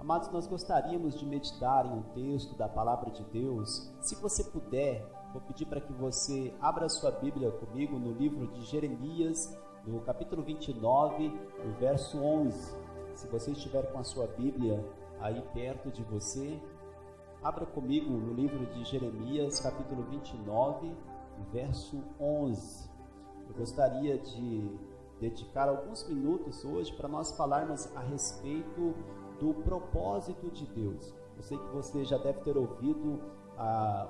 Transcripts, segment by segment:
Amados, nós gostaríamos de meditar em um texto da Palavra de Deus. Se você puder, vou pedir para que você abra sua Bíblia comigo no livro de Jeremias, no capítulo 29, no verso 11. Se você estiver com a sua Bíblia aí perto de você, abra comigo no livro de Jeremias, capítulo 29, no verso 11. Eu gostaria de dedicar alguns minutos hoje para nós falarmos a respeito do propósito de Deus. Eu sei que você já deve ter ouvido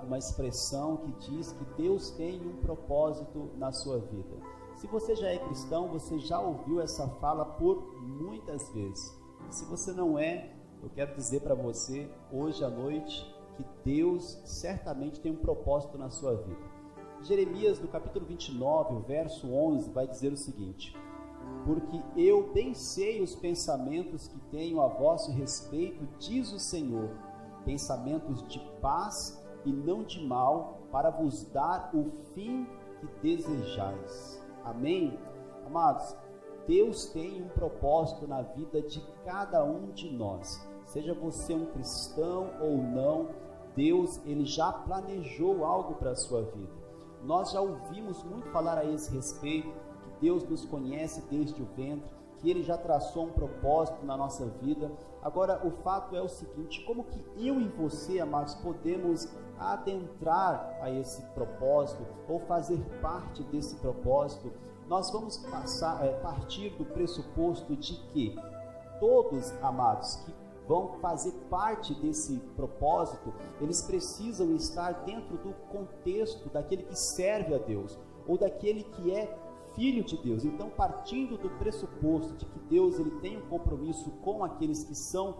uma expressão que diz que Deus tem um propósito na sua vida. Se você já é cristão, você já ouviu essa fala por muitas vezes. Se você não é, eu quero dizer para você hoje à noite que Deus certamente tem um propósito na sua vida. Jeremias, no capítulo 29, o verso 11, vai dizer o seguinte: porque eu bem sei os pensamentos que tenho a vosso respeito, diz o Senhor, pensamentos de paz e não de mal, para vos dar o fim que desejais. Amém? Amados, Deus tem um propósito na vida de cada um de nós. Seja você um cristão ou não, Deus, Ele já planejou algo para a sua vida. Nós já ouvimos muito falar a esse respeito, que Deus nos conhece desde o ventre, que Ele já traçou um propósito na nossa vida. Agora, o fato é o seguinte: como que eu e você, amados, podemos adentrar a esse propósito ou fazer parte desse propósito? Nós vamos partir do pressuposto de que todos, amados, que vão fazer parte desse propósito, eles precisam estar dentro do contexto daquele que serve a Deus, ou daquele que é filho de Deus. Então, partindo do pressuposto de que Deus ele tem um compromisso com aqueles que são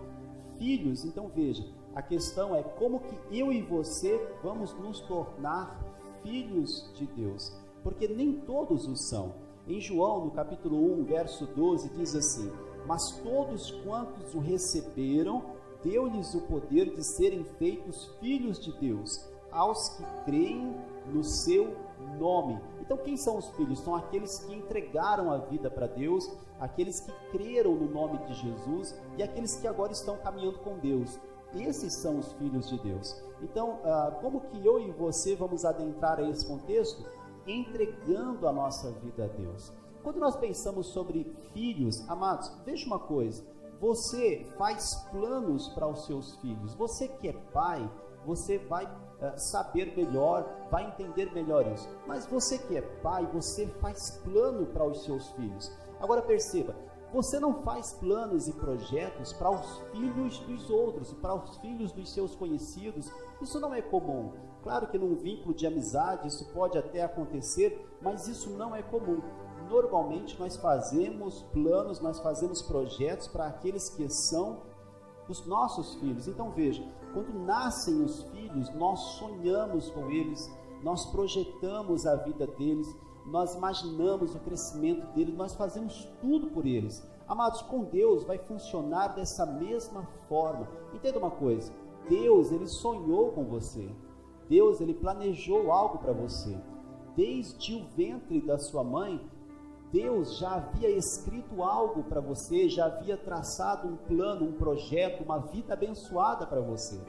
filhos, então veja, a questão é como que eu e você vamos nos tornar filhos de Deus, porque nem todos o são. Em João, no capítulo 1, verso 12, diz assim: mas todos quantos o receberam, deu-lhes o poder de serem feitos filhos de Deus, aos que creem no seu nome. Então, quem são os filhos? São aqueles que entregaram a vida para Deus, aqueles que creram no nome de Jesus e aqueles que agora estão caminhando com Deus. Esses são os filhos de Deus. Então, como que eu e você vamos adentrar a esse contexto? Entregando a nossa vida a Deus. Quando nós pensamos sobre filhos, amados, veja uma coisa: você faz planos para os seus filhos. Você que é pai, você vai saber melhor, vai entender melhor isso. Mas você que é pai, você faz plano para os seus filhos. Agora perceba, você não faz planos e projetos para os filhos dos outros, para os filhos dos seus conhecidos. Isso não é comum. Claro que num vínculo de amizade isso pode até acontecer, mas isso não é comum. Normalmente nós fazemos planos, nós fazemos projetos para aqueles que são os nossos filhos. Então veja, quando nascem os filhos, nós sonhamos com eles, nós projetamos a vida deles, nós imaginamos o crescimento deles, nós fazemos tudo por eles. Amados, com Deus vai funcionar dessa mesma forma. Entenda uma coisa: Deus, Ele sonhou com você. Deus, Ele planejou algo para você. Desde o ventre da sua mãe, Deus já havia escrito algo para você, já havia traçado um plano, um projeto, uma vida abençoada para você.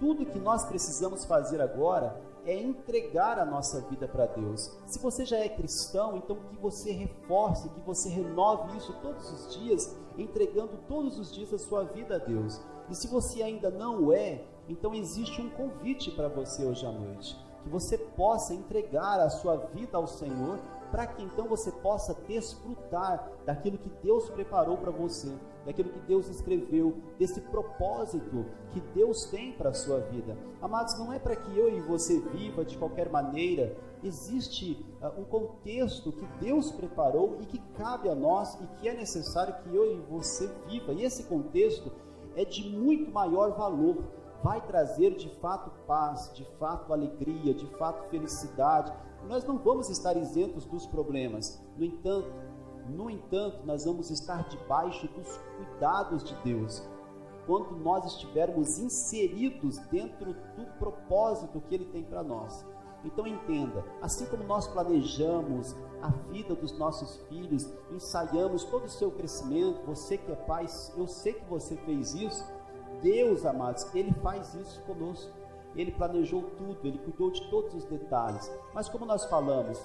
Tudo que nós precisamos fazer agora é entregar a nossa vida para Deus. Se você já é cristão, então que você reforce, que você renove isso todos os dias, entregando todos os dias a sua vida a Deus. E se você ainda não o é, então existe um convite para você hoje à noite, que você possa entregar a sua vida ao Senhor, para que então você possa desfrutar daquilo que Deus preparou para você, daquilo que Deus escreveu, desse propósito que Deus tem para a sua vida. Amados, não é para que eu e você viva de qualquer maneira. Existe um contexto que Deus preparou e que cabe a nós e que é necessário que eu e você viva. E esse contexto é de muito maior valor. Vai trazer de fato paz, de fato alegria, de fato felicidade. Nós não vamos estar isentos dos problemas. No entanto, nós vamos estar debaixo dos cuidados de Deus, quando nós estivermos inseridos dentro do propósito que Ele tem para nós. Então entenda, assim como nós planejamos a vida dos nossos filhos, ensaiamos todo o seu crescimento, você que é pai, eu sei que você fez isso, Deus, amados, Ele faz isso conosco. Ele planejou tudo, Ele cuidou de todos os detalhes. Mas como nós falamos,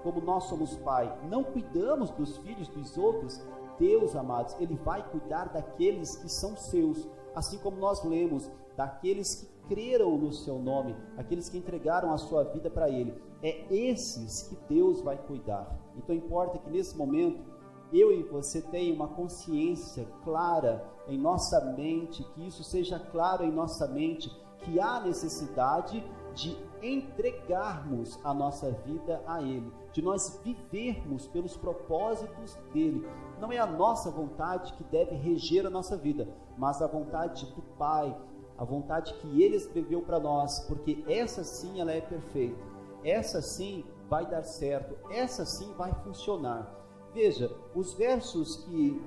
como nós somos pai, não cuidamos dos filhos dos outros, Deus, amados, Ele vai cuidar daqueles que são seus. Assim como nós lemos, daqueles que creram no seu nome, aqueles que entregaram a sua vida para Ele. É esses que Deus vai cuidar. Então importa que nesse momento, eu e você tenham uma consciência clara em nossa mente, que isso seja claro em nossa mente, que há necessidade de entregarmos a nossa vida a Ele, de nós vivermos pelos propósitos dEle. Não é a nossa vontade que deve reger a nossa vida, mas a vontade do Pai, a vontade que Ele escreveu para nós, porque essa sim ela é perfeita, essa sim vai dar certo, essa sim vai funcionar. Veja, os versos que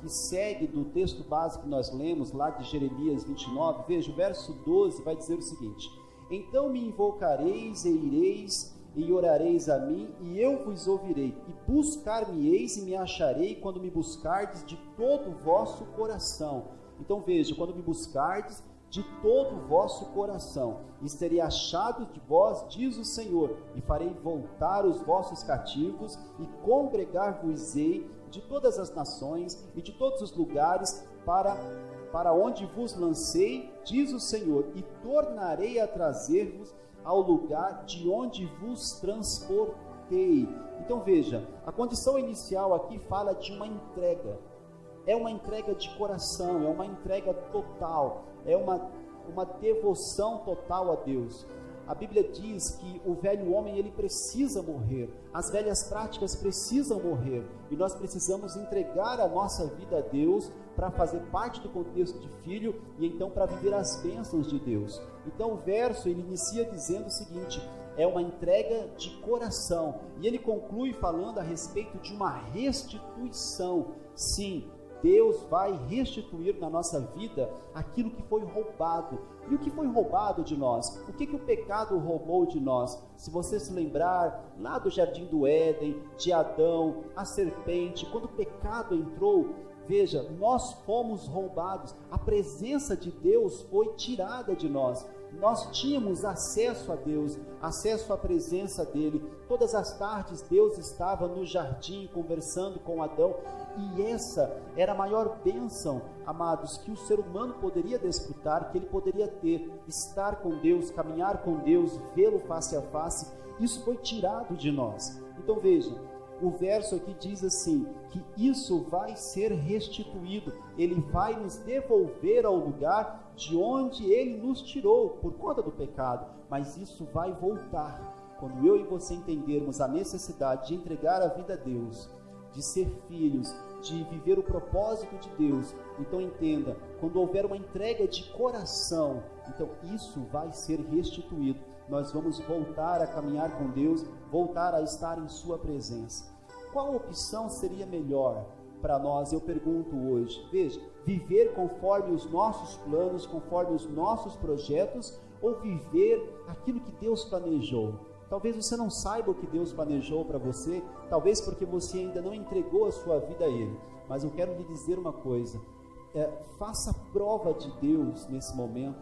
segue do texto básico que nós lemos, lá de Jeremias 29, veja, o verso 12 vai dizer o seguinte: então me invocareis e ireis e orareis a mim, e eu vos ouvirei, e buscar-me-eis e me acharei quando me buscardes de todo o vosso coração. Então veja, quando me buscardes de todo o vosso coração, e serei achado de vós, diz o Senhor, e farei voltar os vossos cativos, e congregar-vos-ei de todas as nações e de todos os lugares para onde vos lancei, diz o Senhor, e tornarei a trazer-vos ao lugar de onde vos transportei. Então veja, a condição inicial aqui fala de uma entrega. É uma entrega de coração, é uma entrega total, é uma devoção total a Deus. A Bíblia diz que o velho homem ele precisa morrer, as velhas práticas precisam morrer, e nós precisamos entregar a nossa vida a Deus para fazer parte do contexto de filho e então para viver as bênçãos de Deus. Então o verso ele inicia dizendo o seguinte: é uma entrega de coração, e ele conclui falando a respeito de uma restituição. Sim, Deus vai restituir na nossa vida aquilo que foi roubado. E o que foi roubado de nós? O que o pecado roubou de nós? Se você se lembrar lá do Jardim do Éden, de Adão, a serpente, quando o pecado entrou, veja, nós fomos roubados. A presença de Deus foi tirada de nós. Nós tínhamos acesso a Deus, acesso à presença dEle. Todas as tardes Deus estava no jardim conversando com Adão, e essa era a maior bênção, amados, que o ser humano poderia desfrutar, que ele poderia ter, estar com Deus, caminhar com Deus, vê-lo face a face. Isso foi tirado de nós. Então vejam, o verso aqui diz assim, que isso vai ser restituído, Ele vai nos devolver ao lugar de onde Ele nos tirou por conta do pecado, mas isso vai voltar, quando eu e você entendermos a necessidade de entregar a vida a Deus, de ser filhos, de viver o propósito de Deus. Então entenda, quando houver uma entrega de coração, então isso vai ser restituído, nós vamos voltar a caminhar com Deus, voltar a estar em sua presença. Qual opção seria melhor para nós? Eu pergunto hoje. Veja, viver conforme os nossos planos, conforme os nossos projetos, ou viver aquilo que Deus planejou? Talvez você não saiba o que Deus planejou para você, talvez porque você ainda não entregou a sua vida a Ele. Mas eu quero lhe dizer uma coisa, faça prova de Deus nesse momento,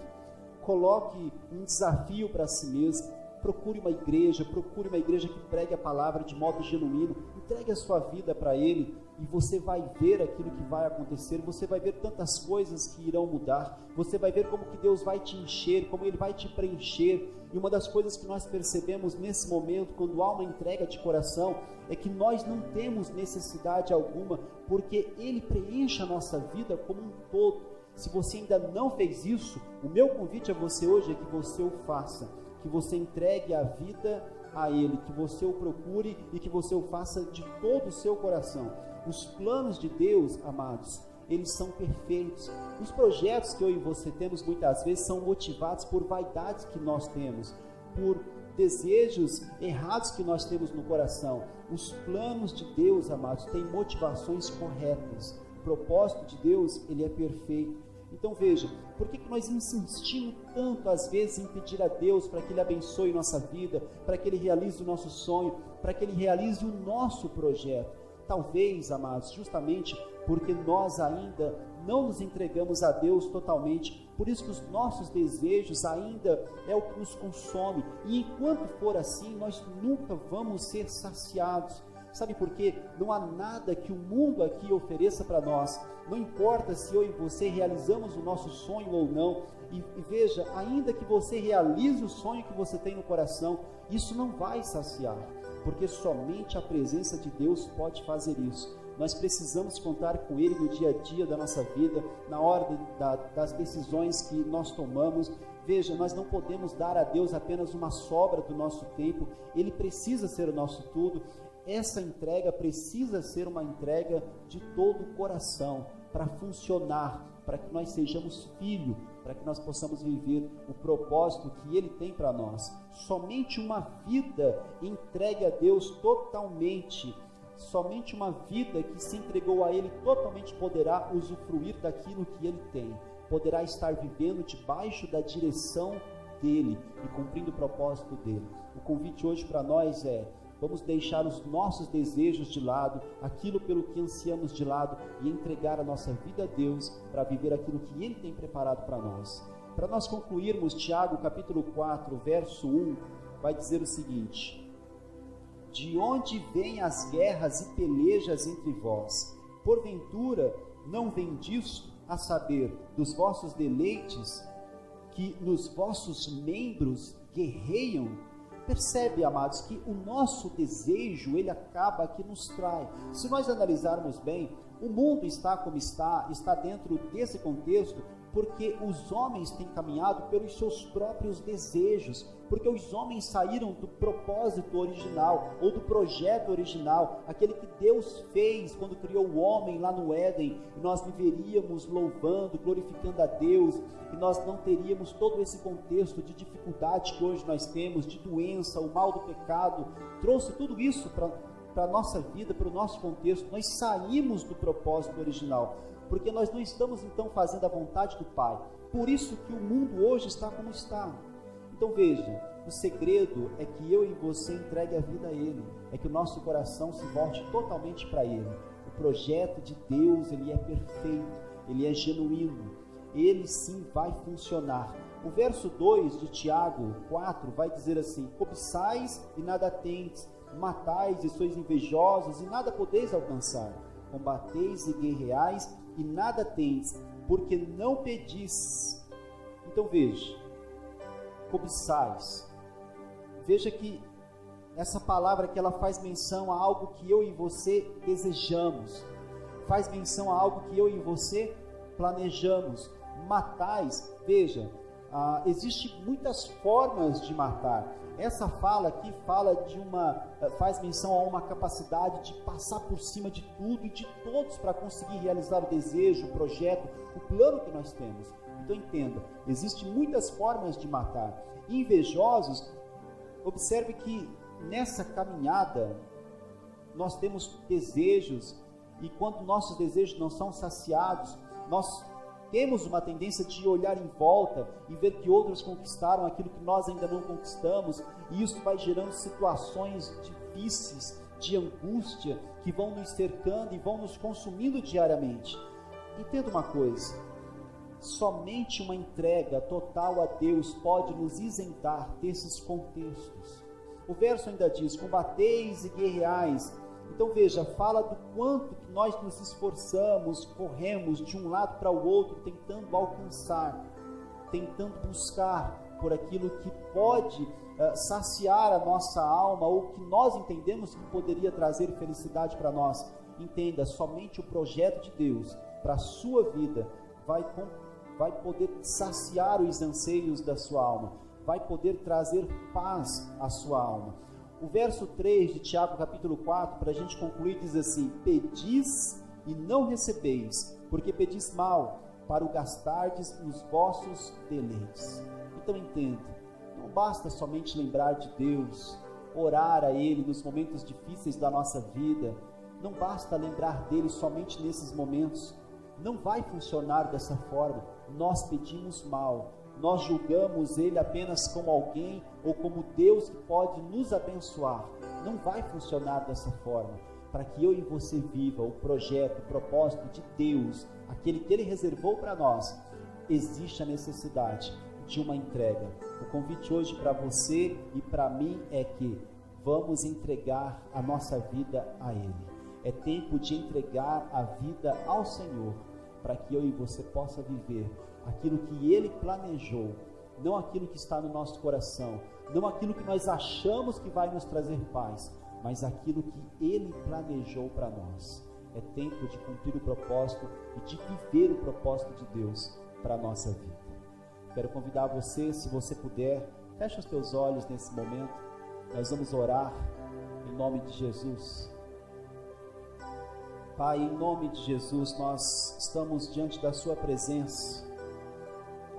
coloque um desafio para si mesmo, procure uma igreja que pregue a palavra de modo genuíno, entregue a sua vida para Ele, e você vai ver aquilo que vai acontecer, você vai ver tantas coisas que irão mudar, você vai ver como que Deus vai te encher, como Ele vai te preencher. E uma das coisas que nós percebemos nesse momento, quando há uma entrega de coração, é que nós não temos necessidade alguma, porque Ele preenche a nossa vida como um todo. Se você ainda não fez isso, o meu convite a você hoje é que você o faça, que você entregue a vida a Ele, que você o procure e que você o faça de todo o seu coração. Os planos de Deus, amados, eles são perfeitos. Os projetos que eu e você temos muitas vezes são motivados por vaidades que nós temos, por desejos errados que nós temos no coração. Os planos de Deus, amados, têm motivações corretas. O propósito de Deus, ele é perfeito. Então veja, por que nós insistimos tanto às vezes em pedir a Deus para que Ele abençoe nossa vida, para que Ele realize o nosso sonho, para que Ele realize o nosso projeto? Talvez, amados, justamente porque nós ainda não nos entregamos a Deus totalmente, por isso que os nossos desejos ainda é o que nos consome, e enquanto for assim, nós nunca vamos ser saciados. Sabe por quê? Não há nada que o mundo aqui ofereça para nós, não importa se eu e você realizamos o nosso sonho ou não, e veja, ainda que você realize o sonho que você tem no coração, isso não vai saciar, porque somente a presença de Deus pode fazer isso. Nós precisamos contar com Ele no dia a dia da nossa vida, na hora das decisões que nós tomamos. Veja, nós não podemos dar a Deus apenas uma sobra do nosso tempo, Ele precisa ser o nosso tudo. Essa entrega precisa ser uma entrega de todo o coração, para funcionar, para que nós sejamos filhos, para que nós possamos viver o propósito que Ele tem para nós. Somente uma vida entregue a Deus totalmente, somente uma vida que se entregou a Ele totalmente poderá usufruir daquilo que Ele tem, poderá estar vivendo debaixo da direção dEle e cumprindo o propósito dEle. O convite hoje para nós é: vamos deixar os nossos desejos de lado, aquilo pelo que ansiamos de lado, e entregar a nossa vida a Deus para viver aquilo que Ele tem preparado para nós. Para nós concluirmos, Tiago capítulo 4, verso 1, vai dizer o seguinte: de onde vêm as guerras e pelejas entre vós? Porventura não vem disto, a saber, dos vossos deleites, que nos vossos membros guerreiam? Percebe, amados, que o nosso desejo, ele acaba que nos trai. Se nós analisarmos bem, o mundo está como está dentro desse contexto, porque os homens têm caminhado pelos seus próprios desejos, porque os homens saíram do propósito original, ou do projeto original, aquele que Deus fez quando criou o homem lá no Éden, e nós viveríamos louvando, glorificando a Deus, e nós não teríamos todo esse contexto de dificuldade que hoje nós temos, de doença, o mal do pecado, trouxe tudo isso para a nossa vida, para o nosso contexto. Nós saímos do propósito original, porque nós não estamos então fazendo a vontade do Pai. Por isso que o mundo hoje está como está. Então veja, o segredo é que eu e você entregue a vida a Ele, é que o nosso coração se volte totalmente para Ele. O projeto de Deus, ele é perfeito, ele é genuíno, ele sim vai funcionar. O verso 2 de Tiago 4 vai dizer assim: cobiçais e nada tendes, matais e sois invejosos e nada podeis alcançar, combateis e guerreais e nada tendes, porque não pedis. Então veja, cobiçais. Veja que essa palavra que ela faz menção a algo que eu e você desejamos, faz menção a algo que eu e você planejamos. Matais, veja, existem muitas formas de matar. Essa fala aqui faz menção a uma capacidade de passar por cima de tudo e de todos para conseguir realizar o desejo, o projeto, o plano que nós temos. Então entenda, existem muitas formas de matar. Invejosos, observe que nessa caminhada nós temos desejos, e quando nossos desejos não são saciados, nós temos uma tendência de olhar em volta e ver que outros conquistaram aquilo que nós ainda não conquistamos, e isso vai gerando situações difíceis, de angústia, que vão nos cercando e vão nos consumindo diariamente. Entenda uma coisa: somente uma entrega total a Deus pode nos isentar desses contextos. O verso ainda diz: combateis e guerreais. Então veja, fala do quanto que nós nos esforçamos, corremos de um lado para o outro, tentando alcançar, tentando buscar por aquilo que pode saciar a nossa alma, ou que nós entendemos que poderia trazer felicidade para nós. Entenda, somente o projeto de Deus para a sua vida vai poder saciar os anseios da sua alma, vai poder trazer paz à sua alma. O verso 3 de Tiago capítulo 4, para a gente concluir, diz assim: pedis e não recebeis, porque pedis mal, para o gastardes nos vossos deleites. Então entenda, não basta somente lembrar de Deus, orar a Ele nos momentos difíceis da nossa vida, não basta lembrar dEle somente nesses momentos, não vai funcionar dessa forma. Nós pedimos mal, nós julgamos Ele apenas como alguém ou como Deus que pode nos abençoar. Não vai funcionar dessa forma. para que eu e você viva o projeto, o propósito de Deus, aquele que Ele reservou para nós, existe a necessidade de uma entrega. O convite hoje para você e para mim é que vamos entregar a nossa vida a Ele. É tempo de entregar a vida ao Senhor, para que eu e você possa viver aquilo que Ele planejou, não aquilo que está no nosso coração, não aquilo que nós achamos que vai nos trazer paz, mas aquilo que Ele planejou para nós. É tempo de cumprir o propósito e de viver o propósito de Deus para a nossa vida. Quero convidar você, se você puder, feche os teus olhos nesse momento. Nós vamos orar em nome de Jesus. Pai, em nome de Jesus, nós estamos diante da Sua presença,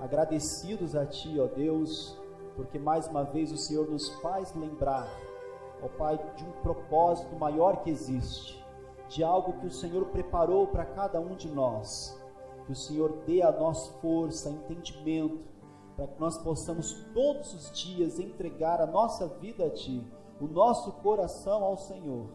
agradecidos a Ti, ó Deus, porque mais uma vez o Senhor nos faz lembrar, ó Pai, de um propósito maior que existe, de algo que o Senhor preparou para cada um de nós. Que o Senhor dê a nós força, entendimento, para que nós possamos todos os dias entregar a nossa vida a Ti, o nosso coração ao Senhor,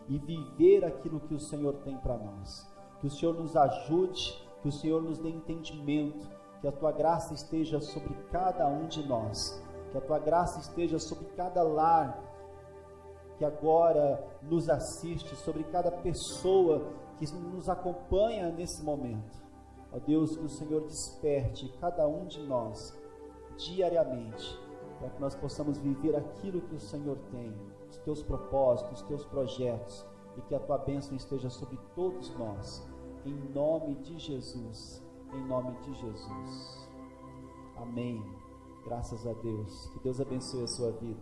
e viver aquilo que o Senhor tem para nós. Que o Senhor nos ajude, que o Senhor nos dê entendimento, que a Tua graça esteja sobre cada um de nós, que a Tua graça esteja sobre cada lar que agora nos assiste, sobre cada pessoa que nos acompanha nesse momento. Ó Deus, que o Senhor desperte cada um de nós diariamente, para que nós possamos viver aquilo que o Senhor tem, os Teus propósitos, os Teus projetos, e que a Tua bênção esteja sobre todos nós, em nome de Jesus, em nome de Jesus. Amém. Graças a Deus. Que Deus abençoe a sua vida.